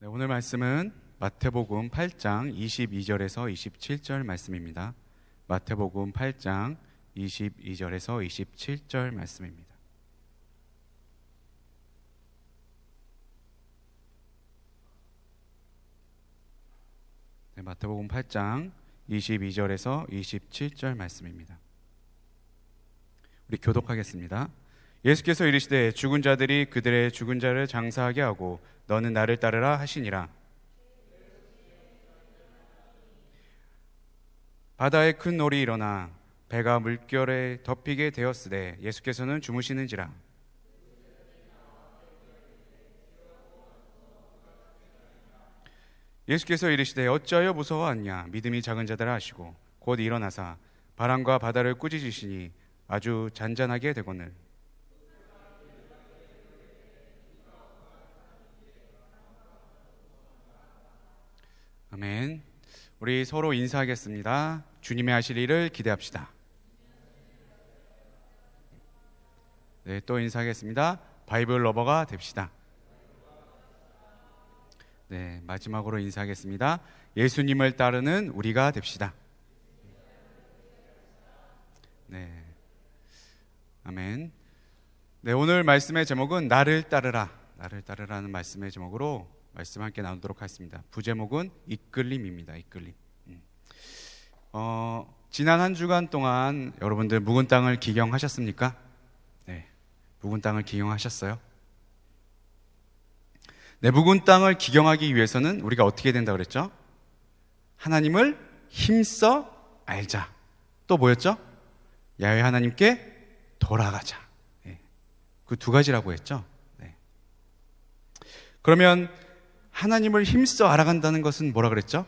네, 오늘 말씀은 마태복음 8장 22절에서 27절 말씀입니다. 마태복음 8장 22절에서 27절 말씀입니다. 네, 마태복음 8장 22절에서 27절 말씀입니다. 우리 교독하겠습니다. 예수께서 이르시되 죽은 자들이 그들의 죽은 자를 장사하게 하고 너는 나를 따르라 하시니라. 바다에 큰 놀이 일어나 배가 물결에 덮이게 되었으되 예수께서는 주무시는지라. 예수께서 이르시되 어찌하여 무서워하느냐 믿음이 작은 자들아 하시고 곧 일어나사 바람과 바다를 꾸짖으시니 아주 잔잔하게 되거늘. 아멘. 우리 서로 인사하겠습니다. 주님의 하실 일을 기대합시다. 네, 또 인사하겠습니다. 바이블 러버가 됩시다. 네, 마지막으로 인사하겠습니다. 예수님을 따르는 우리가 됩시다. 네, 아멘. 네, 오늘 말씀의 제목은 나를 따르라, 나를 따르라는 말씀의 제목으로 말씀 함께 나누도록 하겠습니다. 부제목은 이끌림입니다. 이끌림. 지난 한 주간 동안 여러분들 묵은 땅을 기경하셨습니까? 네, 묵은 땅을 기경하셨어요? 네, 묵은 땅을 기경하기 위해서는 우리가 어떻게 된다 그랬죠? 하나님을 힘써 알자. 또 뭐였죠? 야훼 하나님께 돌아가자. 네, 그 두 가지라고 했죠. 네. 그러면 하나님을 힘써 알아간다는 것은 뭐라 그랬죠?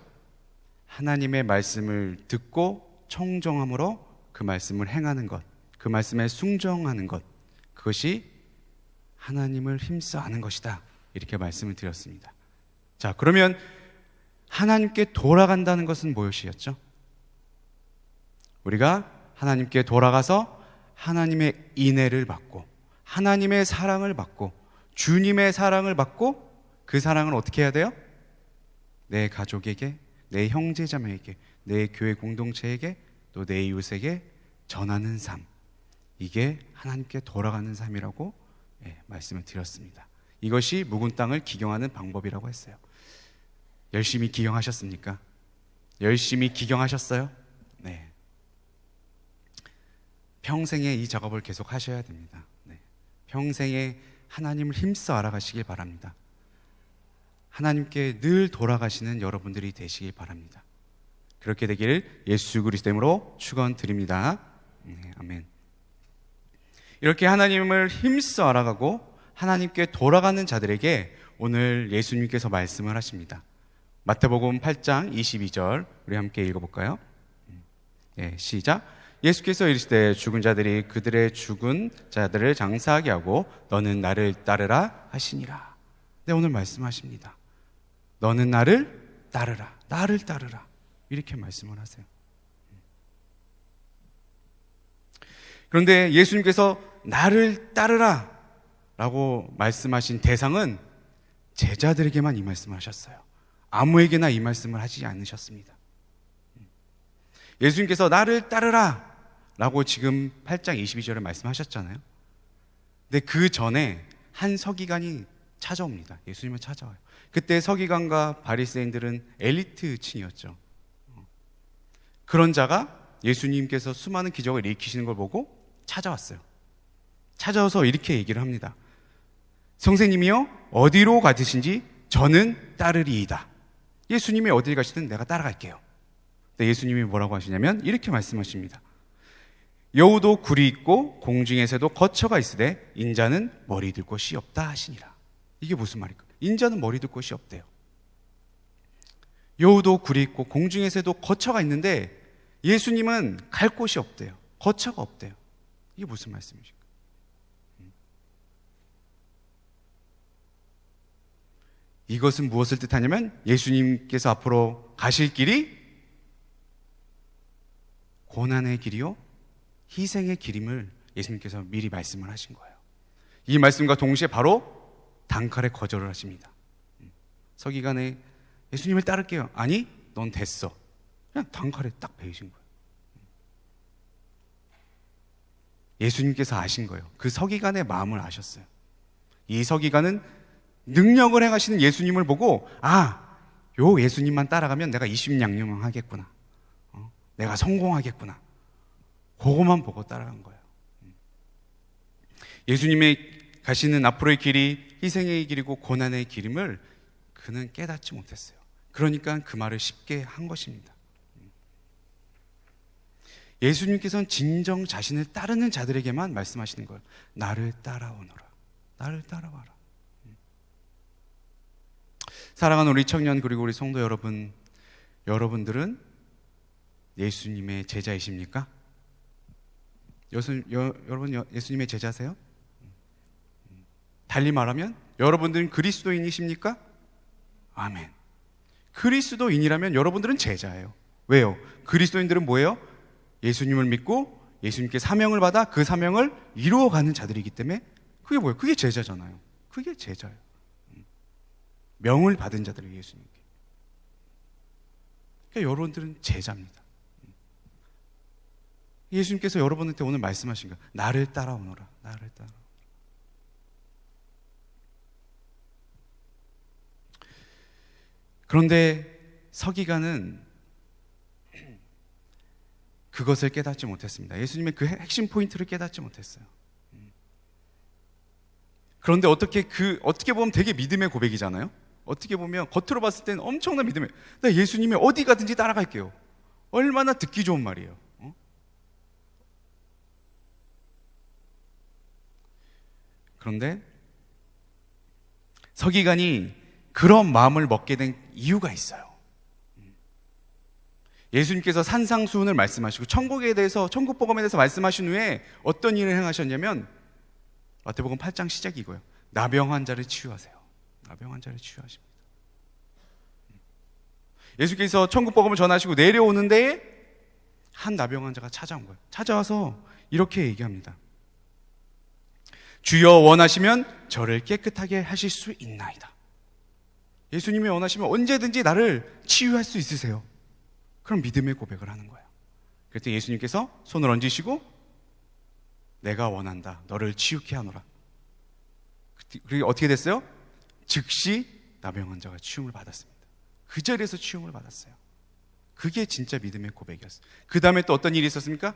하나님의 말씀을 듣고 청정함으로 그 말씀을 행하는 것, 그 말씀에 순종하는 것, 그것이 하나님을 힘써 아는 것이다. 이렇게 말씀을 드렸습니다. 자, 그러면 하나님께 돌아간다는 것은 무엇이었죠? 우리가 하나님께 돌아가서 하나님의 인애를 받고 하나님의 사랑을 받고 주님의 사랑을 받고 그 사랑을 어떻게 해야 돼요? 내 가족에게, 내 형제자매에게, 내 교회 공동체에게, 또 내 이웃에게 전하는 삶. 이게 하나님께 돌아가는 삶이라고 말씀을 드렸습니다. 이것이 묵은 땅을 기경하는 방법이라고 했어요. 열심히 기경하셨습니까? 열심히 기경하셨어요? 네. 평생에 이 작업을 계속 하셔야 됩니다. 네. 평생에 하나님을 힘써 알아가시길 바랍니다. 하나님께 늘 돌아가시는 여러분들이 되시길 바랍니다. 그렇게 되기를 예수 그리스도 이름으로 축원드립니다. 네, 아멘. 이렇게 하나님을 힘써 알아가고 하나님께 돌아가는 자들에게 오늘 예수님께서 말씀을 하십니다. 마태복음 8장 22절 우리 함께 읽어볼까요? 네, 시작. 예수께서 이르시되 죽은 자들이 그들의 죽은 자들을 장사하게 하고 너는 나를 따르라 하시니라. 네, 오늘 말씀하십니다. 너는 나를 따르라, 나를 따르라, 이렇게 말씀을 하세요. 그런데 예수님께서 나를 따르라 라고 말씀하신 대상은 제자들에게만 이 말씀을 하셨어요. 아무에게나 이 말씀을 하지 않으셨습니다. 예수님께서 나를 따르라 라고 지금 8장 22절에 말씀하셨잖아요. 근데 그 전에 한 서기관이 찾아옵니다. 예수님을 찾아와요. 그때 서기관과 바리새인들은 엘리트층이었죠. 그런 자가 예수님께서 수많은 기적을 일으키시는 걸 보고 찾아왔어요. 찾아와서 이렇게 얘기를 합니다. 선생님이요, 어디로 가시든지 저는 따르리이다. 예수님이 어딜 가시든 내가 따라갈게요. 근데 예수님이 뭐라고 하시냐면 이렇게 말씀하십니다. 여우도 굴이 있고 공중의 새도 거처가 있으되 인자는 머리 둘 곳이 없다 하시니라. 이게 무슨 말일까? 인자는 머리 둘 곳이 없대요. 여우도 굴이 있고 공중의 새도 거처가 있는데 예수님은 갈 곳이 없대요. 거처가 없대요. 이게 무슨 말씀이실까? 이것은 무엇을 뜻하냐면 예수님께서 앞으로 가실 길이 고난의 길이요 희생의 길임을 예수님께서 미리 말씀을 하신 거예요. 이 말씀과 동시에 바로 단칼에 거절을 하십니다. 서기관에 예수님을 따를게요. 아니, 넌 됐어. 그냥 단칼에 딱 베이신 거예요. 예수님께서 아신 거예요. 그 서기관의 마음을 아셨어요. 이 서기관은 능력을 행하시는 예수님을 보고, 요 예수님만 따라가면 내가 이심양령하겠구나. 내가 성공하겠구나. 그것만 보고 따라간 거예요. 예수님의 가시는 앞으로의 길이 희생의 길이고 고난의 길임을 그는 깨닫지 못했어요. 그러니까 그 말을 쉽게 한 것입니다. 예수님께서는 진정 자신을 따르는 자들에게만 말씀하시는 거예요. 나를 따라오너라. 나를 따라와라. 사랑하는 우리 청년 그리고 우리 성도 여러분, 여러분들은 예수님의 제자이십니까? 여러분 예수님의 제자세요? 달리 말하면 여러분들은 그리스도인이십니까? 아멘. 그리스도인이라면 여러분들은 제자예요. 왜요? 그리스도인들은 뭐예요? 예수님을 믿고 예수님께 사명을 받아 그 사명을 이루어가는 자들이기 때문에 그게 뭐예요? 그게 제자잖아요. 그게 제자예요. 명을 받은 자들이에요, 예수님께. 그러니까 여러분들은 제자입니다. 예수님께서 여러분한테 오늘 말씀하신 거예요. 나를 따라오너라. 나를 따라오너라. 그런데 서기관은 그것을 깨닫지 못했습니다. 예수님의 그 핵심 포인트를 깨닫지 못했어요. 그런데 어떻게 보면 되게 믿음의 고백이잖아요. 어떻게 보면 겉으로 봤을 때는 엄청난 믿음이에요. 나 예수님이 어디 가든지 따라갈게요. 얼마나 듣기 좋은 말이에요. 그런데 서기관이 그런 마음을 먹게 된 이유가 있어요. 예수님께서 산상수훈을 말씀하시고 천국에 대해서, 천국 복음에 대해서 말씀하신 후에 어떤 일을 행하셨냐면 마태복음 8장 시작이 이거예요. 나병 환자를 치유하세요. 나병 환자를 치유하십니다. 예수께서 천국 복음을 전하시고 내려오는 데에 한 나병 환자가 찾아온 거예요. 찾아와서 이렇게 얘기합니다. 주여 원하시면 저를 깨끗하게 하실 수 있나이다. 예수님이 원하시면 언제든지 나를 치유할 수 있으세요. 그럼 믿음의 고백을 하는 거예요. 그랬더니 예수님께서 손을 얹으시고 내가 원한다. 너를 치유케 하노라. 그리고 어떻게 됐어요? 즉시 나병 환자가 치유를 받았습니다. 그 자리에서 치유를 받았어요. 그게 진짜 믿음의 고백이었어요. 그 다음에 또 어떤 일이 있었습니까?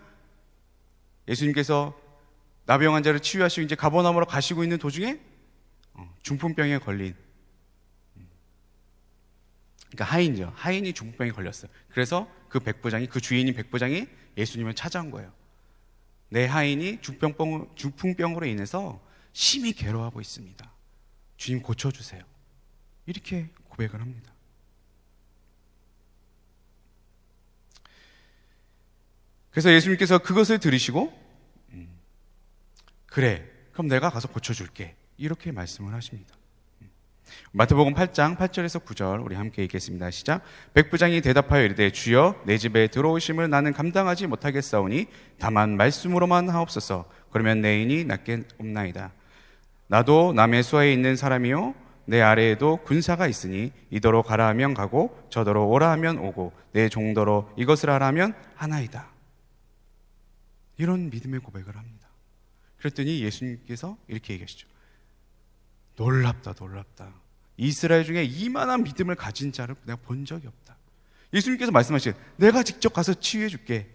예수님께서 나병 환자를 치유하시고 이제 가버나움으로 가시고 있는 도중에 중풍병에 걸린, 그러니까 하인이죠. 하인이 중풍병에 걸렸어요. 그래서 그 백부장이, 그 주인인 백부장이 예수님을 찾아온 거예요. 내 하인이 중풍병으로 인해서 심히 괴로워하고 있습니다. 주님 고쳐주세요. 이렇게 고백을 합니다. 그래서 예수님께서 그것을 들으시고 그래, 그럼 내가 가서 고쳐줄게. 이렇게 말씀을 하십니다. 마태복음 8장 8절에서 9절 우리 함께 읽겠습니다. 시작. 백부장이 대답하여 이르되 주여 내 집에 들어오심을 나는 감당하지 못하겠사오니 다만 말씀으로만 하옵소서. 그러면 내 인이 낫겠옵나이다. 나도 남의 수하에 있는 사람이요 내 아래에도 군사가 있으니 이더러 가라 하면 가고 저더러 오라 하면 오고 내 종더러 이것을 하라 하면 하나이다. 이런 믿음의 고백을 합니다. 그랬더니 예수님께서 이렇게 얘기하시죠. 놀랍다, 놀랍다. 이스라엘 중에 이만한 믿음을 가진 자를 내가 본 적이 없다. 예수님께서 말씀하시죠. 내가 직접 가서 치유해 줄게.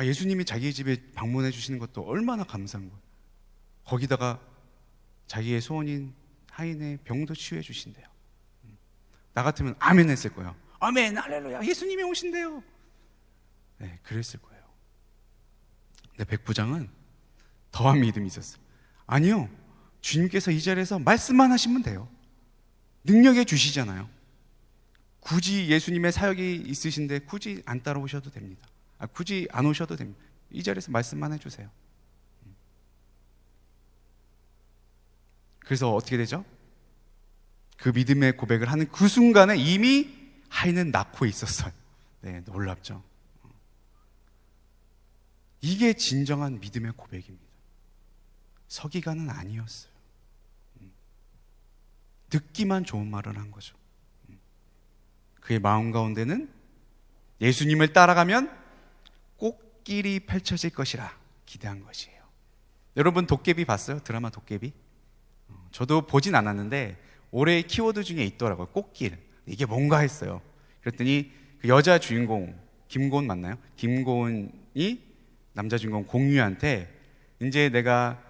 예수님이 자기 집에 방문해 주시는 것도 얼마나 감사한 거예요. 거기다가 자기의 소원인 하인의 병도 치유해 주신대요. 나 같으면 아멘 했을 거예요. 아멘, 할렐루야, 예수님이 오신대요. 네, 그랬을 거예요. 근데 백부장은 더한 믿음이 있었어요. 아니요, 주님께서 이 자리에서 말씀만 하시면 돼요. 능력해 주시잖아요. 굳이 예수님의 사역이 있으신데 굳이 안 따라오셔도 됩니다. 굳이 안 오셔도 됩니다. 이 자리에서 말씀만 해주세요. 그래서 어떻게 되죠? 그 믿음의 고백을 하는 그 순간에 이미 하인은 낳고 있었어요. 네, 놀랍죠? 이게 진정한 믿음의 고백입니다. 서기관은 아니었어요. 듣기만 좋은 말을 한 거죠. 그의 마음 가운데는 예수님을 따라가면 꽃길이 펼쳐질 것이라 기대한 것이에요. 여러분 도깨비 봤어요? 드라마 도깨비? 저도 보진 않았는데 올해의 키워드 중에 있더라고요. 꽃길. 이게 뭔가 했어요. 그랬더니 그 여자 주인공 김고은 맞나요? 김고은이 남자 주인공 공유한테 이제 내가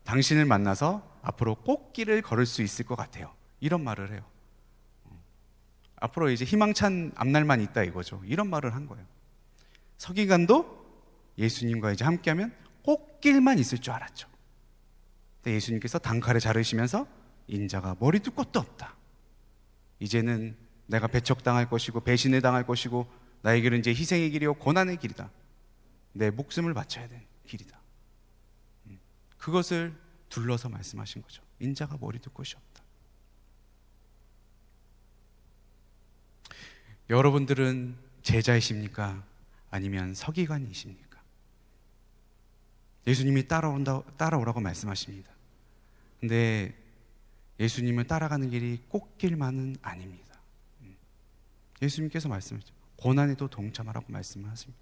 당신을 만나서 앞으로 꽃길을 걸을 수 있을 것 같아요. 이런 말을 해요. 앞으로 이제 희망찬 앞날만 있다 이거죠. 이런 말을 한 거예요. 서기관도 예수님과 이제 함께하면 꽃길만 있을 줄 알았죠. 근데 예수님께서 단칼에 자르시면서 인자가 머리도 끝도 없다. 이제는 내가 배척당할 것이고 배신을 당할 것이고 나의 길은 이제 희생의 길이요 고난의 길이다. 내 목숨을 바쳐야 되는 길이다. 그것을 둘러서 말씀하신 거죠. 인자가 머리도 끝이 없다. 여러분들은 제자이십니까? 아니면 서기관이십니까? 예수님이 따라오라고 말씀하십니다. 근데 예수님을 따라가는 길이 꽃길만은 아닙니다. 예수님께서 말씀하셨죠. 고난에도 동참하라고 말씀하십니다.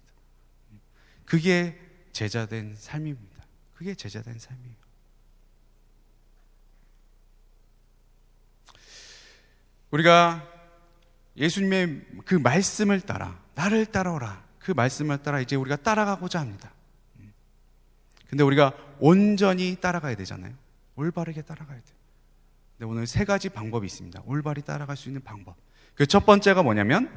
그게 제자된 삶입니다. 그게 제자된 삶이에요. 우리가 예수님의 그 말씀을 따라 나를 따라오라 그 말씀을 따라 이제 우리가 따라가고자 합니다. 근데 우리가 온전히 따라가야 되잖아요. 올바르게 따라가야 돼요. 근데 오늘 세 가지 방법이 있습니다. 올바르게 따라갈 수 있는 방법. 그 첫 번째가 뭐냐면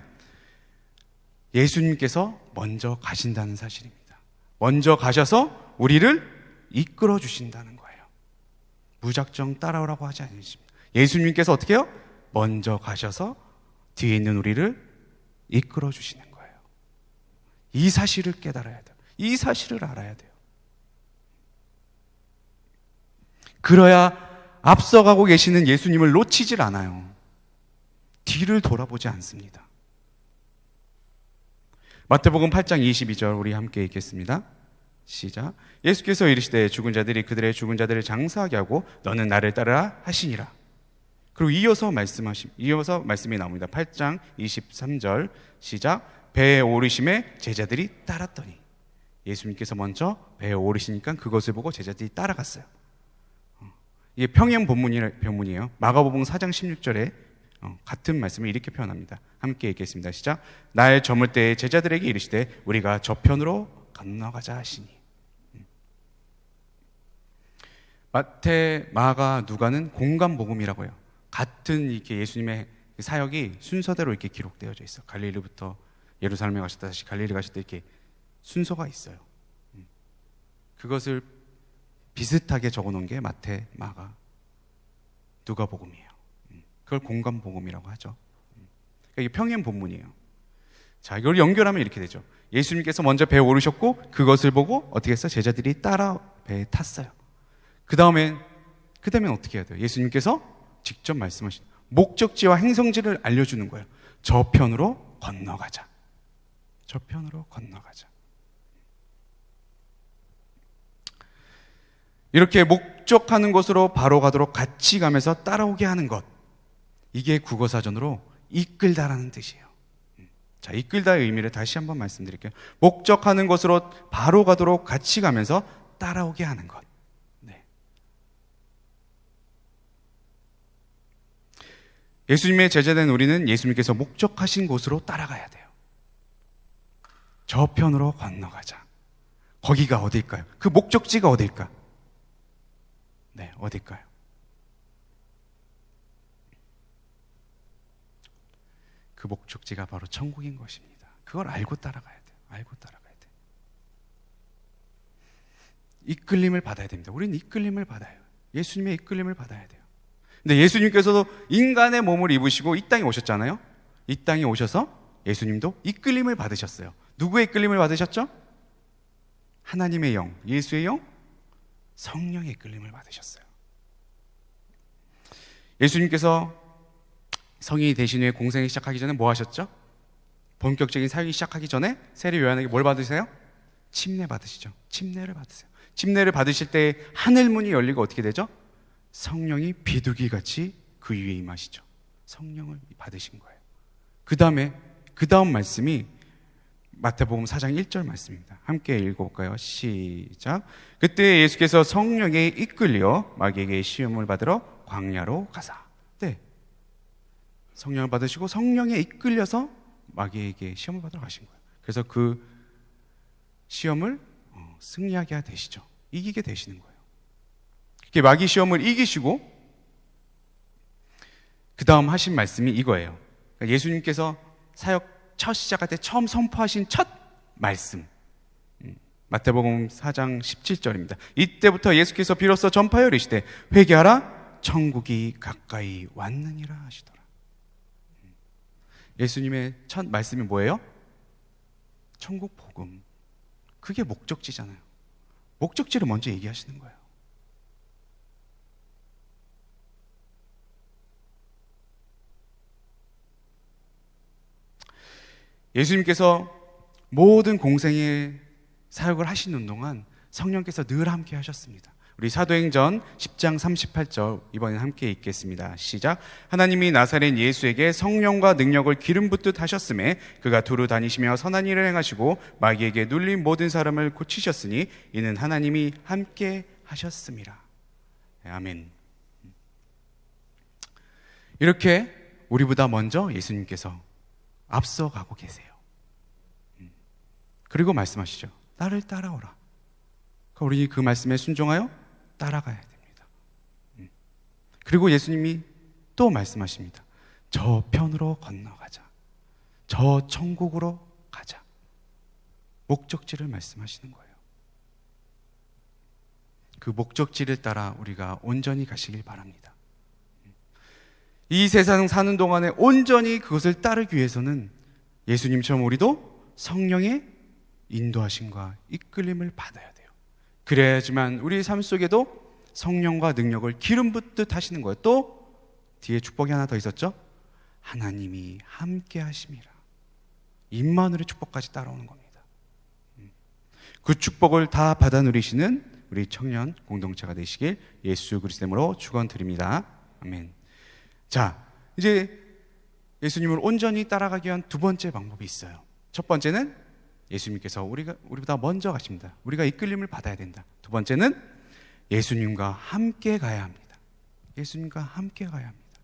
예수님께서 먼저 가신다는 사실입니다. 먼저 가셔서 우리를 이끌어 주신다는 거예요. 무작정 따라오라고 하지 않으십니다. 예수님께서 어떻게 해요? 먼저 가셔서 뒤에 있는 우리를 이끌어 주시는 거예요. 이 사실을 깨달아야 돼요. 이 사실을 알아야 돼요. 그래야 앞서가고 계시는 예수님을 놓치질 않아요. 뒤를 돌아보지 않습니다. 마태복음 8장 22절 우리 함께 읽겠습니다. 시작. 예수께서 이르시되 죽은 자들이 그들의 죽은 자들을 장사하게 하고 너는 나를 따르라 하시니라. 그리고 이어서 말씀이 나옵니다. 8장 23절 시작. 배에 오르심에 제자들이 따랐더니 예수님께서 먼저 배에 오르시니까 그것을 보고 제자들이 따라갔어요. 이게 평행 본문이에요. 마가복음 4장 16절에 같은 말씀을 이렇게 표현합니다. 함께 읽겠습니다. 시작. 날 저물 때에 제자들에게 이르시되 우리가 저편으로 건너가자 하시니. 마태, 마가, 누가는 공간 복음이라고 해요. 같은 이렇게 예수님의 사역이 순서대로 이렇게 기록되어져 있어. 갈릴리부터 예루살렘에 가셨다 다시 갈릴리 가실 때 이렇게 순서가 있어요. 그것을 비슷하게 적어놓은 게 마태, 마가, 누가 복음이에요. 그걸 공간 복음이라고 하죠. 그러니까 이게 평행 본문이에요. 자, 이걸 연결하면 이렇게 되죠. 예수님께서 먼저 배에 오르셨고 그것을 보고 어떻게 했어요? 제자들이 따라 배에 탔어요. 그 다음엔 어떻게 해야 돼요? 예수님께서 직접 말씀하신 목적지와 행성지를 알려주는 거예요. 저편으로 건너가자. 저편으로 건너가자. 이렇게 목적하는 곳으로 바로 가도록 같이 가면서 따라오게 하는 것. 이게 국어사전으로 이끌다라는 뜻이에요. 자, 이끌다의 의미를 다시 한번 말씀드릴게요. 목적하는 곳으로 바로 가도록 같이 가면서 따라오게 하는 것. 네. 예수님의 제자된 우리는 예수님께서 목적하신 곳으로 따라가야 돼요. 저편으로 건너가자. 거기가 어딜까요? 그 목적지가 어딜까? 네, 어딜까요? 그 목적지가 바로 천국인 것입니다. 그걸 알고 따라가야 돼요. 알고 따라가야 돼요. 이끌림을 받아야 됩니다. 우리는 이끌림을 받아요. 예수님의 이끌림을 받아야 돼요. 근데 예수님께서도 인간의 몸을 입으시고 이 땅에 오셨잖아요. 이 땅에 오셔서 예수님도 이끌림을 받으셨어요. 누구의 이끌림을 받으셨죠? 하나님의 영, 예수의 영, 성령의 이끌림을 받으셨어요. 예수님께서 성인이 되신 후에 공생이 시작하기 전에 뭐 하셨죠? 본격적인 사역이 시작하기 전에 세례 요한에게 뭘 받으세요? 침례 받으시죠. 침례를 받으세요. 침례를 받으실 때 하늘문이 열리고 어떻게 되죠? 성령이 비둘기같이 그 위에 임하시죠. 성령을 받으신 거예요. 그 다음 말씀이 마태복음 4장 1절 말씀입니다. 함께 읽어볼까요? 시작. 그때 예수께서 성령에 이끌려 마귀에게 시험을 받으러 광야로 가사. 네, 성령을 받으시고 성령에 이끌려서 마귀에게 시험을 받으러 가신 거예요. 그래서 그 시험을 승리하게 되시죠. 이기게 되시는 거예요. 이렇게 마귀 시험을 이기시고 그 다음 하신 말씀이 이거예요. 그러니까 예수님께서 사역 첫 시작할 때 처음 선포하신 첫 말씀, 마태복음 4장 17절입니다. 이때부터 예수께서 비로소 전파하여 이르시되 회개하라 천국이 가까이 왔느니라 하시더라. 예수님의 첫 말씀이 뭐예요? 천국 복음. 그게 목적지잖아요. 목적지를 먼저 얘기하시는 거예요. 예수님께서 모든 공생의 사역을 하시는 동안 성령께서 늘 함께 하셨습니다. 우리 사도행전 10장 38절 이번엔 함께 읽겠습니다. 시작. 하나님이 나사렛 예수에게 성령과 능력을 기름 붓듯 하셨음에 그가 두루 다니시며 선한 일을 행하시고 마귀에게 눌린 모든 사람을 고치셨으니 이는 하나님이 함께 하셨음이라. 아멘. 이렇게 우리보다 먼저 예수님께서 앞서가고 계세요. 그리고 말씀하시죠. 나를 따라오라. 우리 그 말씀에 순종하여 따라가야 됩니다. 그리고 예수님이 또 말씀하십니다. 저 편으로 건너가자. 저 천국으로 가자. 목적지를 말씀하시는 거예요. 그 목적지를 따라 우리가 온전히 가시길 바랍니다. 이 세상 사는 동안에 온전히 그것을 따르기 위해서는 예수님처럼 우리도 성령의 인도하심과 이끌림을 받아야 돼요. 그래야지만 우리 삶 속에도 성령과 능력을 기름 붓듯 하시는 거예요. 또 뒤에 축복이 하나 더 있었죠. 하나님이 함께 하심이라. 임마누엘의 축복까지 따라오는 겁니다. 그 축복을 다 받아 누리시는 우리 청년 공동체가 되시길 예수 그리스도 이름으로 축원드립니다. 아멘. 자, 이제 예수님을 온전히 따라가기 위한 두 번째 방법이 있어요. 첫 번째는 예수님께서 우리보다 먼저 가십니다. 우리가 이끌림을 받아야 된다. 두 번째는 예수님과 함께 가야 합니다. 예수님과 함께 가야 합니다.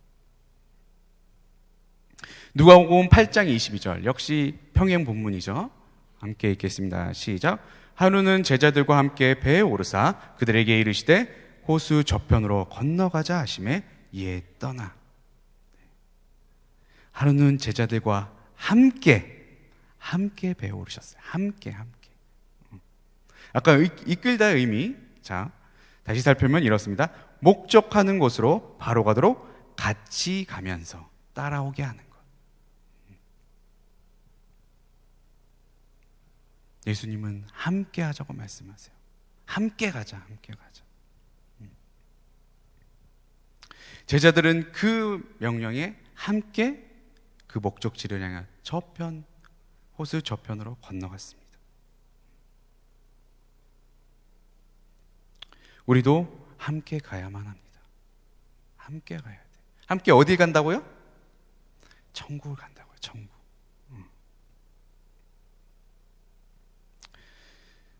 누가복음 8장 22절 역시 평행 본문이죠. 함께 읽겠습니다. 시작. 하루는 제자들과 함께 배에 오르사 그들에게 이르시되 호수 저편으로 건너가자 하시매 이에 떠나. 하루는 제자들과 함께 배에 오르셨어요. 함께. 아까 이끌다의 의미, 자, 다시 살펴보면 이렇습니다. 목적하는 곳으로 바로 가도록 같이 가면서 따라오게 하는 것. 예수님은 함께 하자고 말씀하세요. 함께 가자. 제자들은 그 명령에 함께 그 목적지를 향한 저편, 호수 저편으로 건너갔습니다. 우리도 함께 가야만 합니다. 함께 가야 돼. 함께 어디 간다고요? 천국을 간다고요. 천국.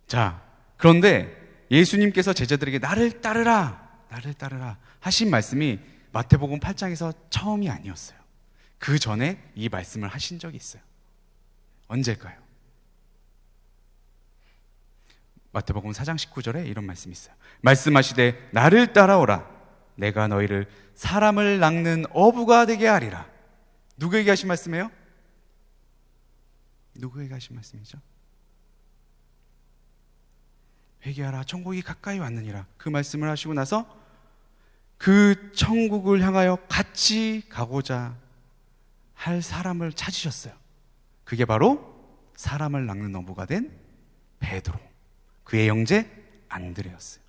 자, 그런데 예수님께서 제자들에게 나를 따르라 하신 말씀이 마태복음 8장에서 처음이 아니었어요. 그 전에 이 말씀을 하신 적이 있어요. 언제일까요? 마태복음 4장 19절에 이런 말씀이 있어요. 말씀하시되 나를 따라오라. 내가 너희를 사람을 낚는 어부가 되게 하리라. 누구에게 하신 말씀이에요? 누구에게 하신 말씀이죠? 회개하라. 천국이 가까이 왔느니라. 그 말씀을 하시고 나서 그 천국을 향하여 같이 가고자 할 사람을 찾으셨어요. 그게 바로 사람을 낚는 어부가 된 베드로, 그의 형제 안드레였어요.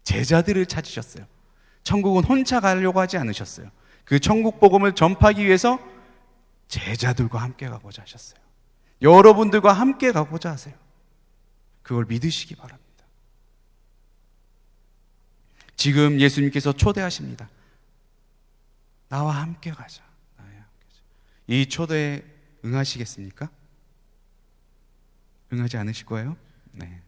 제자들을 찾으셨어요. 천국은 혼자 가려고 하지 않으셨어요. 그 천국 복음을 전파하기 위해서 제자들과 함께 가고자 하셨어요. 여러분들과 함께 가고자 하세요. 그걸 믿으시기 바랍니다. 지금 예수님께서 초대하십니다. 나와 함께 가자. 이 초대에 응하시겠습니까? 응하지 않으실 거예요? 네.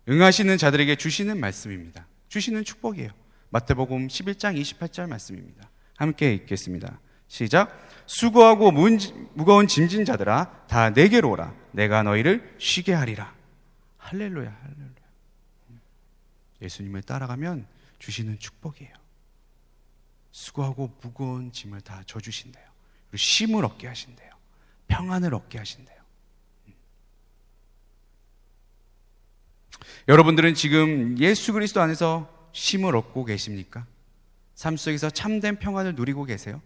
응하시는 자들에게 주시는 말씀입니다. 주시는 축복이에요. 마태복음 11장 28절 말씀입니다. 함께 읽겠습니다. 시작. 수고하고 무거운 짐진 자들아 다 내게로 오라. 내가 너희를 쉬게 하리라. 할렐루야, 할렐루야. 예수님을 따라가면 주시는 축복이에요. 수고하고 무거운 짐을 다 져주신대요. 그리고 쉼을 얻게 하신대요. 평안을 얻게 하신대요. 여러분들은 지금 예수 그리스도 안에서 쉼을 얻고 계십니까? 삶 속에서 참된 평안을 누리고 계세요?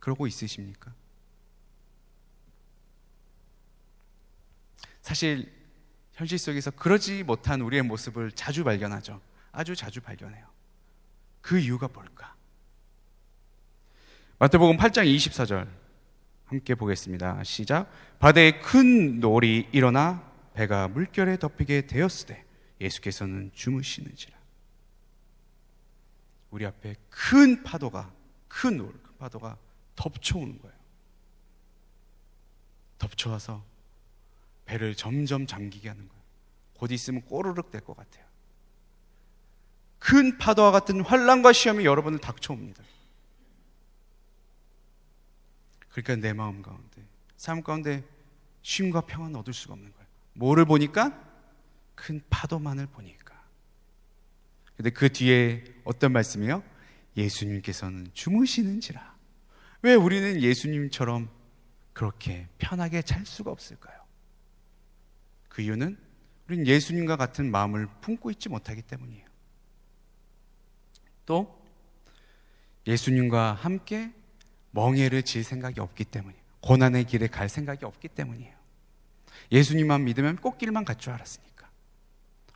그러고 있으십니까? 사실 현실 속에서 그러지 못한 우리의 모습을 자주 발견하죠. 아주 자주 발견해요. 그 이유가 뭘까? 마태복음 8장 24절 함께 보겠습니다. 시작. 바다에 큰 놀이 일어나 배가 물결에 덮이게 되었으되 예수께서는 주무시는지라. 우리 앞에 큰 파도가 덮쳐오는 거예요. 덮쳐와서 배를 점점 잠기게 하는 거예요. 곧 있으면 꼬르륵 될 것 같아요. 큰 파도와 같은 환난과 시험이 여러분을 닥쳐옵니다. 그러니까 내 마음 가운데, 삶 가운데 쉼과 평안을 얻을 수가 없는 거예요. 뭐를 보니까? 큰 파도만을 보니까. 근데 그 뒤에 어떤 말씀이에요? 예수님께서는 주무시는지라. 왜 우리는 예수님처럼 그렇게 편하게 잘 수가 없을까요? 그 이유는 우리는 예수님과 같은 마음을 품고 있지 못하기 때문이에요. 또 예수님과 함께 멍에를 질 생각이 없기 때문이에요. 고난의 길에 갈 생각이 없기 때문이에요. 예수님만 믿으면 꽃길만 갈 줄 알았으니까.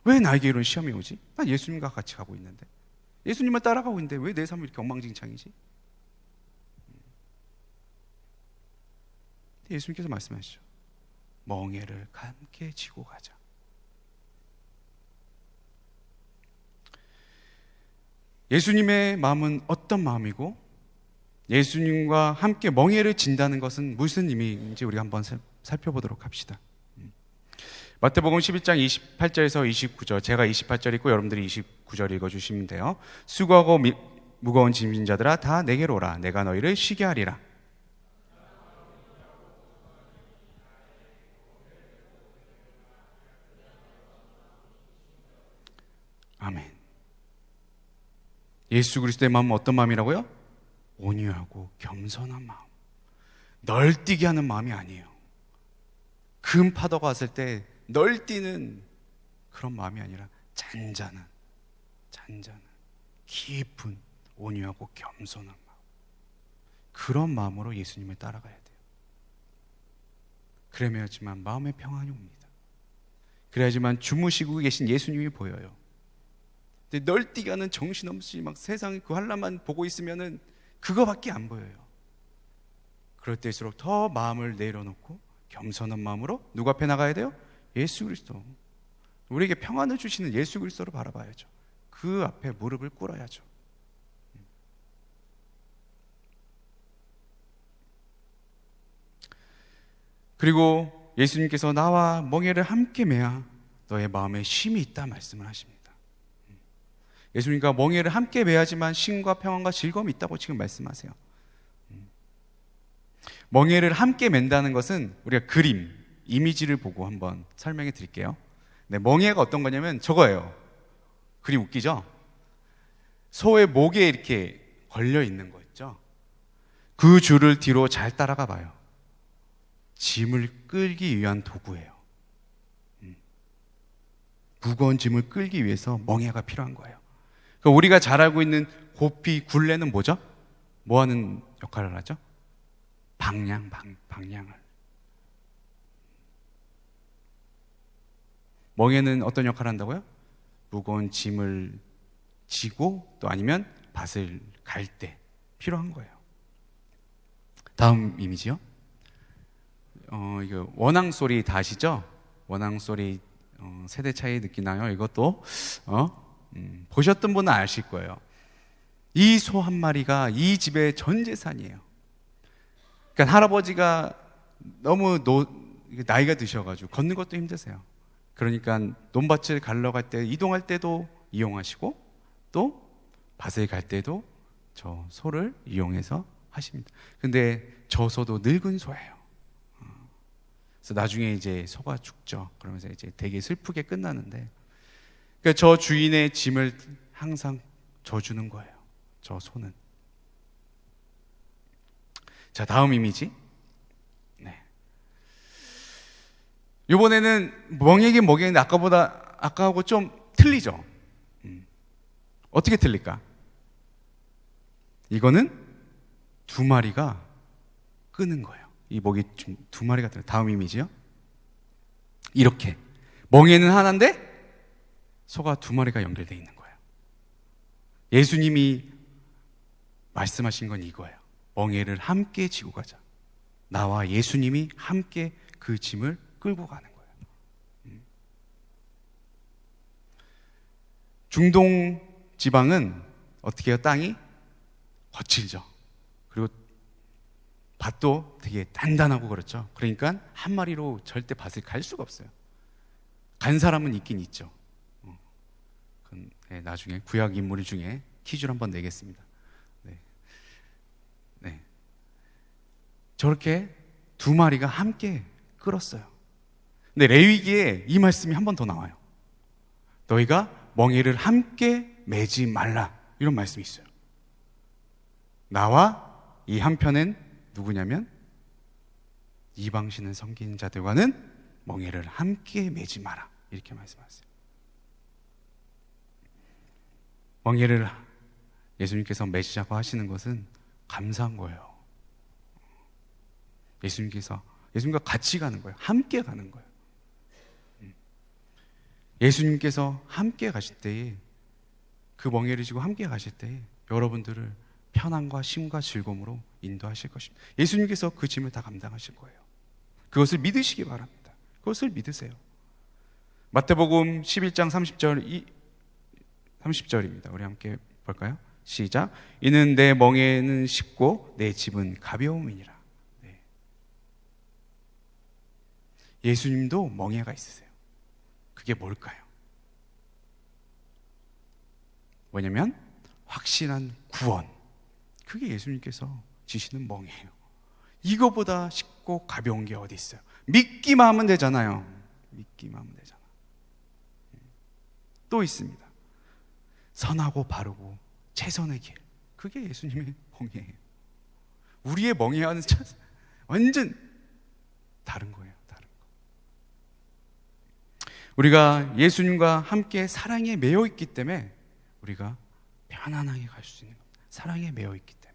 왜 나에게 이런 시험이 오지? 난 예수님과 같이 가고 있는데, 예수님을 따라가고 있는데 왜 내 삶이 이렇게 엉망진창이지? 예수님께서 말씀하시죠. 멍에를 함께 지고 가자. 예수님의 마음은 어떤 마음이고 예수님과 함께 멍에를 진다는 것은 무슨 의미인지 우리가 한번 살펴보도록 합시다. 마태복음 11장 28절에서 29절, 제가 28절 읽고 여러분들이 29절 읽어주시면 돼요. 수고하고 무거운 짐진 자들아 다 내게로 오라. 내가 너희를 쉬게 하리라. 아멘. 예수 그리스도의 마음은 어떤 마음이라고요? 온유하고 겸손한 마음. 널뛰게 하는 마음이 아니에요. 큰 파도가 왔을 때 널뛰는 그런 마음이 아니라 잔잔한 깊은 온유하고 겸손한 마음. 그런 마음으로 예수님을 따라가야 돼요. 그래야지만 마음의 평안이 옵니다. 그래야지만 주무시고 계신 예수님이 보여요. 근데 널뛰게 하는 정신없이 막 세상 그 환난만 보고 있으면은 그거밖에 안 보여요. 그럴 때일수록 더 마음을 내려놓고 겸손한 마음으로 누구 앞에 나가야 돼요? 예수 그리스도. 우리에게 평안을 주시는 예수 그리스도를 바라봐야죠. 그 앞에 무릎을 꿇어야죠. 그리고 예수님께서 나와 멍에를 함께 매야 너의 마음에 쉼이 있다 말씀을 하십니다. 예수님과 멍에를 함께 매야지만 쉼과 평안과 즐거움이 있다고 지금 말씀하세요. 멍에를 함께 맨다는 것은 우리가 그림, 이미지를 보고 한번 설명해 드릴게요. 네, 멍에가 어떤 거냐면 저거예요. 그림 웃기죠? 소의 목에 이렇게 걸려 있는 거 있죠? 그 줄을 뒤로 잘 따라가 봐요. 짐을 끌기 위한 도구예요. 무거운 짐을 끌기 위해서 멍에가 필요한 거예요. 그러니까 우리가 잘 알고 있는 고삐, 굴레는 뭐죠? 뭐 하는 역할을 하죠? 방향을. 멍에는 어떤 역할을 한다고요? 무거운 짐을 지고 또 아니면 밭을 갈 때 필요한 거예요. 다음 이미지요. 이거 원앙 소리 다 아시죠? 원앙 소리 세대 차이 느끼나요? 이것도 보셨던 분은 아실 거예요. 이 소 한 마리가 이 집의 전 재산이에요. 그러니까 할아버지가 너무 나이가 드셔가지고 걷는 것도 힘드세요. 그러니까 논밭을 갈러 갈 때, 이동할 때도 이용하시고 또 밭을 갈 때도 저 소를 이용해서 하십니다. 근데 저 소도 늙은 소예요. 그래서 나중에 이제 소가 죽죠. 그러면서 이제 되게 슬프게 끝나는데, 그러니까 저 주인의 짐을 항상 져주는 거예요, 저 소는. 자, 다음 이미지. 네. 이번에는 멍에게 먹이는데 아까하고 좀 틀리죠. 어떻게 틀릴까? 이거는 두 마리가 끄는 거예요. 이 먹이 좀 두 마리가 들어요. 다음 이미지요. 이렇게 멍에는 하나인데 소가 두 마리가 연결되어 있는 거예요. 예수님이 말씀하신 건 이거예요. 멍에를 함께 지고 가자. 나와 예수님이 함께 그 짐을 끌고 가는 거예요. 중동 지방은 어떻게 해요? 땅이 거칠죠. 그리고 밭도 되게 단단하고 그렇죠. 그러니까 한 마리로 절대 밭을 갈 수가 없어요. 간 사람은 있긴 있죠. 그건 나중에 구약 인물 중에 퀴즈를 한번 내겠습니다. 네. 저렇게 두 마리가 함께 끌었어요. 근데 레위기에 이 말씀이 한 번 더 나와요. 너희가 멍에를 함께 매지 말라, 이런 말씀이 있어요. 나와 이 한편엔 누구냐면 이방신을 섬기는 자들과는 멍에를 함께 매지 마라, 이렇게 말씀하세요. 멍에를 예수님께서 매시자고 하시는 것은 감사한 거예요. 예수님과 같이 가는 거예요. 함께 가는 거예요. 예수님께서 함께 가실 때에, 그 멍에를 지고 함께 가실 때에 여러분들을 편안과 쉼과 즐거움으로 인도하실 것입니다. 예수님께서 그 짐을 다 감당하실 거예요. 그것을 믿으시기 바랍니다. 그것을 믿으세요. 마태복음 11장 30절입니다. 우리 함께 볼까요? 시작. 이는 내 멍에는 쉽고 내 짐은 가벼움이니라. 네. 예수님도 멍에가 있으세요. 그게 뭘까요? 뭐냐면 확실한 구원. 그게 예수님께서 지시는 멍에예요. 이거보다 쉽고 가벼운 게 어디 있어요? 믿기만 하면 되잖아요. 믿기만 하면 되잖아. 또 있습니다. 선하고 바르고 최선의 길. 그게 예수님의 멍에예요. 우리의 멍에와는 완전 다른 거예요. 다른 거. 우리가 예수님과 함께 사랑에 매여 있기 때문에 우리가 편안하게 갈 수 있는 겁니다. 사랑에 매여 있기 때문에.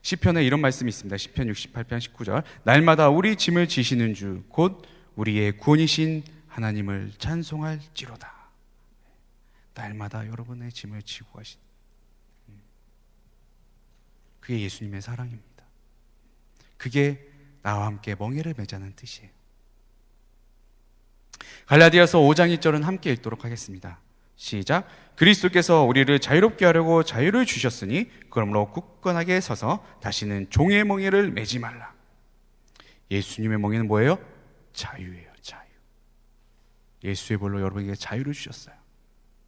시편에 이런 말씀이 있습니다. 시편 68편 19절. 날마다 우리 짐을 지시는 주 곧 우리의 구원이신 하나님을 찬송할지로다. 날마다 여러분의 짐을 지고 가신, 그게 예수님의 사랑입니다. 그게 나와 함께 멍에를 매자는 뜻이에요. 갈라디아서 5장 1절은 함께 읽도록 하겠습니다. 시작. 그리스도께서 우리를 자유롭게 하려고 자유를 주셨으니 그러므로 굳건하게 서서 다시는 종의 멍에를 매지 말라. 예수님의 멍에는 뭐예요? 자유예요. 자유. 예수의 볼로 여러분에게 자유를 주셨어요.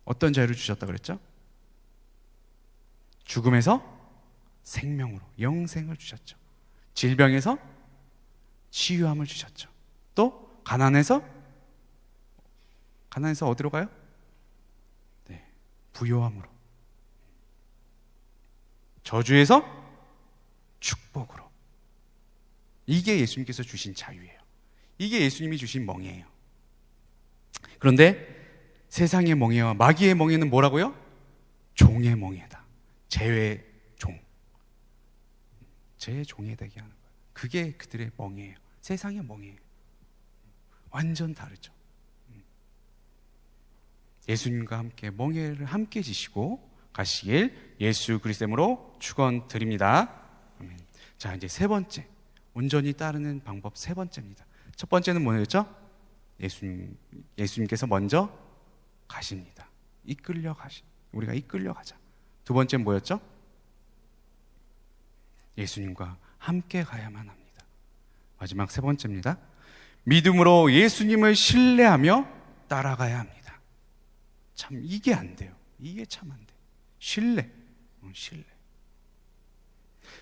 어떤 자유를 주셨다 그랬죠? 죽음에서 생명으로 영생을 주셨죠. 질병에서 치유함을 주셨죠. 또 가난에서 어디로 가요? 네, 부요함으로. 저주에서 축복으로. 이게 예수님께서 주신 자유예요. 이게 예수님이 주신 멍에예요. 그런데 세상의 멍에와 마귀의 멍에는 뭐라고요? 종의 멍에다. 죄의 종. 죄의 종이 되게 하는 거예요. 그게 그들의 멍에예요. 세상의 멍에예요. 완전 다르죠. 예수님과 함께 멍에를 함께 지시고 가시길 예수 그리스도 이름으로 축원드립니다. 아멘. 자, 이제 세 번째, 온전히 따르는 방법 세 번째입니다. 첫 번째는 뭐였죠? 예수님께서 먼저 가십니다. 우리가 이끌려가자. 두 번째는 뭐였죠? 예수님과 함께 가야만 합니다. 마지막 세 번째입니다. 믿음으로 예수님을 신뢰하며 따라가야 합니다. 참 이게 안 돼요. 이게 참 안 돼요. 신뢰.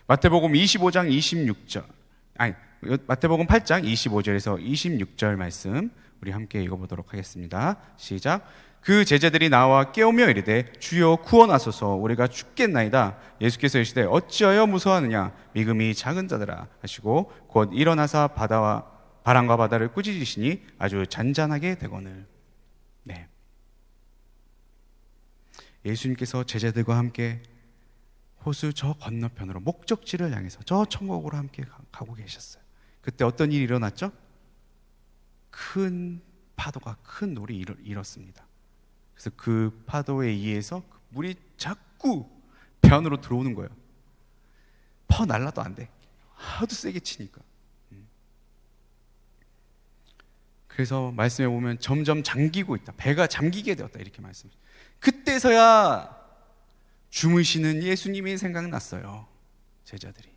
마태복음 25장 26절. 마태복음 8장 25절에서 26절 말씀 우리 함께 읽어보도록 하겠습니다. 시작. 그 제자들이 나와 깨우며 이르되 주여 구원하소서 우리가 죽겠나이다. 예수께서 이르시되 어찌하여 무서워하느냐 믿음이 작은 자들아 하시고 곧 일어나사 바람과 바다를 꾸짖으시니 아주 잔잔하게 되거늘. 네. 예수님께서 제자들과 함께 호수 저 건너편으로 목적지를 향해서 저 천국으로 함께 가고 계셨어요. 그때 어떤 일이 일어났죠? 큰 파도가 큰 놀이 일었습니다. 그래서 그 파도에 의해서 물이 자꾸 배 안으로 들어오는 거예요. 퍼 날라도 안 돼. 하도 세게 치니까. 그래서 말씀해 보면 점점 잠기고 있다. 배가 잠기게 되었다. 이렇게 말씀해요. 그때서야 주무시는 예수님이 생각났어요. 제자들이.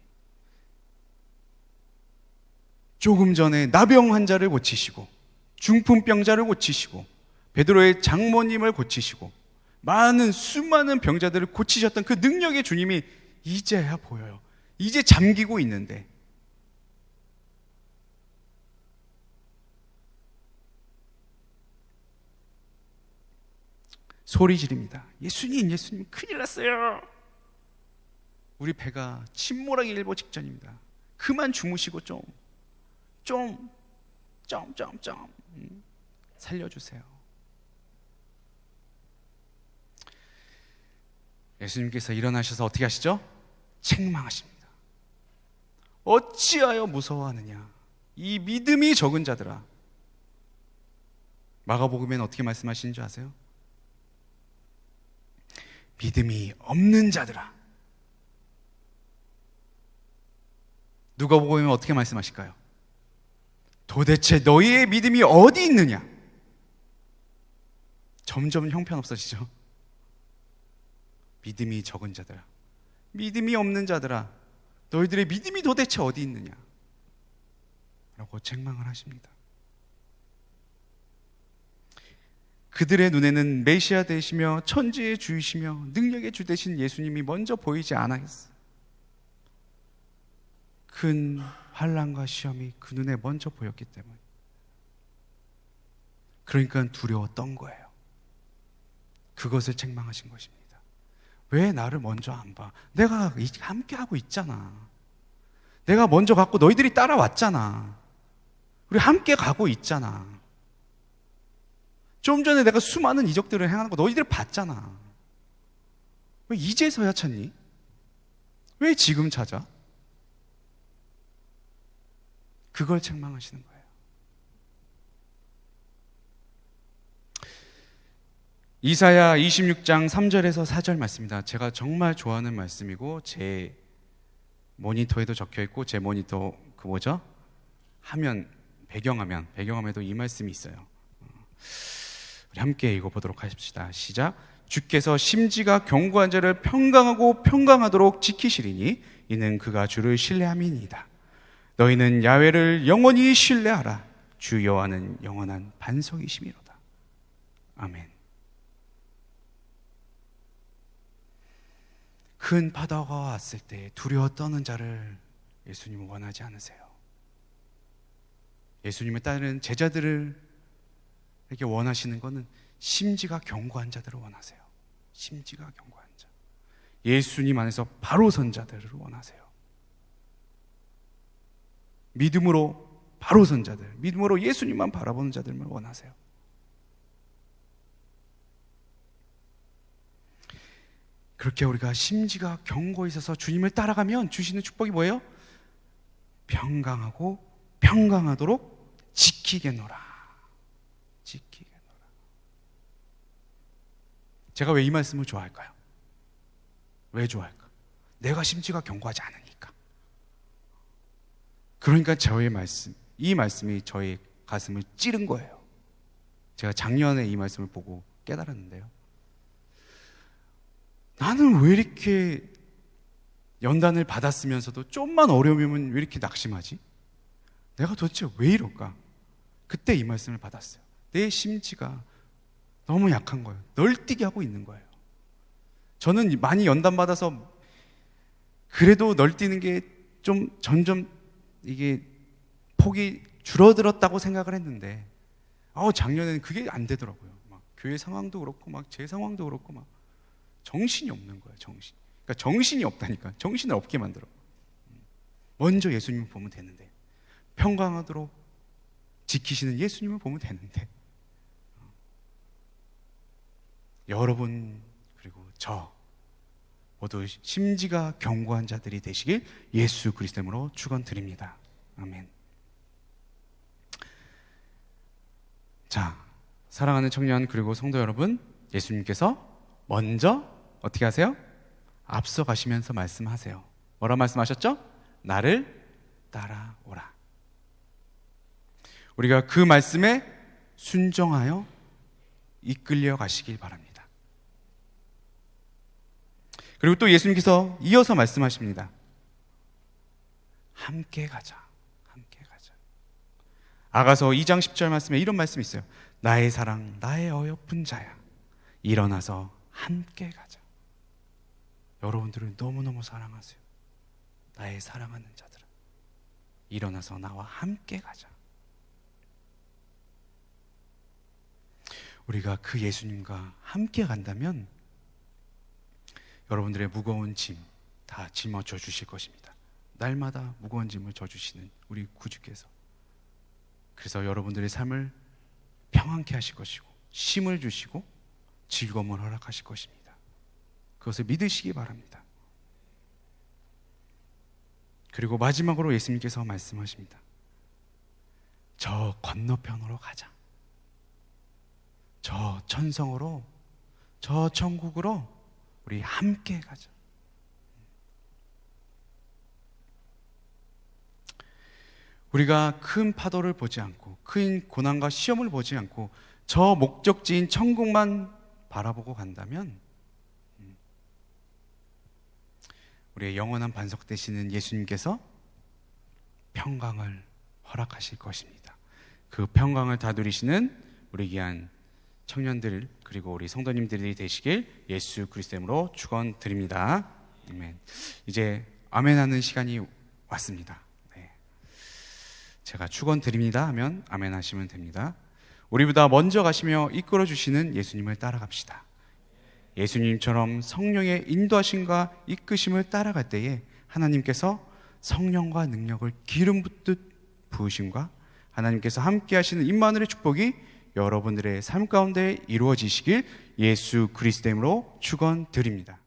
조금 전에 나병 환자를 고치시고 중풍병자를 고치시고 베드로의 장모님을 고치시고 수많은 병자들을 고치셨던 그 능력의 주님이 이제야 보여요. 이제 잠기고 있는데 소리 지릅니다. 예수님 큰일 났어요. 우리 배가 침몰하기 일보 직전입니다. 그만 주무시고 좀 살려주세요. 예수님께서 일어나셔서 어떻게 하시죠? 책망하십니다. 어찌하여 무서워하느냐 이 믿음이 적은 자들아. 마가복음에는 어떻게 말씀하시는 줄 아세요? 믿음이 없는 자들아. 누가복음에는 어떻게 말씀하실까요? 도대체 너희의 믿음이 어디 있느냐? 점점 형편없어지죠. 믿음이 적은 자들아, 믿음이 없는 자들아, 너희들의 믿음이 도대체 어디 있느냐? 라고 책망을 하십니다. 그들의 눈에는 메시아 되시며 천지의 주이시며 능력의 주 되신 예수님이 먼저 보이지 않았어요. 큰 환난과 시험이 그 눈에 먼저 보였기 때문에. 그러니까 두려웠던 거예요. 그것을 책망하신 것입니다. 왜 나를 먼저 안 봐? 내가 함께 하고 있잖아. 내가 먼저 갔고 너희들이 따라왔잖아. 우리 함께 가고 있잖아. 좀 전에 내가 수많은 이적들을 행하는 거 너희들 봤잖아. 왜 이제서야 찾니? 왜 지금 찾아? 그걸 책망하시는 거예요. 이사야 26장 3절에서 4절 말씀입니다. 제가 정말 좋아하는 말씀이고 제 모니터에도 적혀있고 제 모니터 배경화면에도 이 말씀이 있어요. 우리 함께 읽어보도록 하십시다. 시작. 주께서 심지가 견고한 자를 평강하고 평강하도록 지키시리니 이는 그가 주를 신뢰함이니이다. 너희는 야훼를 영원히 신뢰하라. 주 여호와는 영원한 반석이심이로다. 아멘. 큰 바다가 왔을 때 두려워 떠는 자를 예수님은 원하지 않으세요. 예수님을 따르는 제자들을 이렇게 원하시는 것은 심지가 견고한 자들을 원하세요. 심지가 견고한 자, 예수님 안에서 바로 선 자들을 원하세요. 믿음으로 바로 선 자들, 믿음으로 예수님만 바라보는 자들만 원하세요. 그렇게 우리가 심지가 견고히 있어서 주님을 따라가면 주시는 축복이 뭐예요? 평강하고 평강하도록 지키겠노라. 지키겠노라. 제가 왜 이 말씀을 좋아할까요? 왜 좋아할까? 내가 심지가 견고하지 않으니까. 그러니까 저의 말씀, 이 말씀이 저의 가슴을 찌른 거예요. 제가 작년에 이 말씀을 보고 깨달았는데요. 나는 왜 이렇게 연단을 받았으면서도 좀만 어려우면 왜 이렇게 낙심하지? 내가 도대체 왜 이럴까? 그때 이 말씀을 받았어요. 내 심지가 너무 약한 거예요. 널뛰게 하고 있는 거예요. 저는 많이 연단받아서 그래도 널뛰는 게 좀 점점 이게 폭이 줄어들었다고 생각을 했는데 작년에는 그게 안 되더라고요. 막 교회 상황도 그렇고 막 제 상황도 그렇고 막 정신이 없는 거예요. 그러니까 정신이 없다니까. 정신을 없게 만들어. 먼저 예수님을 보면 되는데, 평강하도록 지키시는 예수님을 보면 되는데, 여러분 그리고 저 모두 심지가 견고한 자들이 되시길 예수 그리스도로 축원드립니다. 아멘. 자, 사랑하는 청년 그리고 성도 여러분, 예수님께서 먼저 어떻게 하세요? 앞서 가시면서 말씀하세요. 뭐라 말씀하셨죠? 나를 따라오라. 우리가 그 말씀에 순종하여 이끌려 가시길 바랍니다. 그리고 또 예수님께서 이어서 말씀하십니다. 함께 가자. 함께 가자. 아가서 2장 10절 말씀에 이런 말씀이 있어요. 나의 사랑, 나의 어여쁜 자야, 일어나서 함께 가자. 여러분들을 너무너무 사랑하세요. 나의 사랑하는 자들은 일어나서 나와 함께 가자. 우리가 그 예수님과 함께 간다면 여러분들의 무거운 짐 다 짊어져 주실 것입니다. 날마다 무거운 짐을 져주시는 우리 구주께서, 그래서 여러분들의 삶을 평안케 하실 것이고 쉼을 주시고 즐거움을 허락하실 것입니다. 그것을 믿으시기 바랍니다. 그리고 마지막으로 예수님께서 말씀하십니다. 저 건너편으로 가자. 저 천성으로, 저 천국으로 우리 함께 가자. 우리가 큰 파도를 보지 않고 큰 고난과 시험을 보지 않고 저 목적지인 천국만 바라보고 간다면 우리의 영원한 반석 되시는 예수님께서 평강을 허락하실 것입니다. 그 평강을 다 누리시는 우리 귀한 청년들 그리고 우리 성도님들이 되시길 예수 그리스도 이름으로 축원드립니다. 아멘. 이제 아멘하는 시간이 왔습니다. 네. 제가 축원드립니다 하면 아멘 하시면 됩니다. 우리보다 먼저 가시며 이끌어 주시는 예수님을 따라갑시다. 예수님처럼 성령의 인도하심과 이끄심을 따라갈 때에 하나님께서 성령과 능력을 기름 붓듯 부으심과 하나님께서 함께 하시는 임마누엘의 축복이 여러분들의 삶 가운데 이루어지시길 예수 그리스도 이름으로 축원드립니다.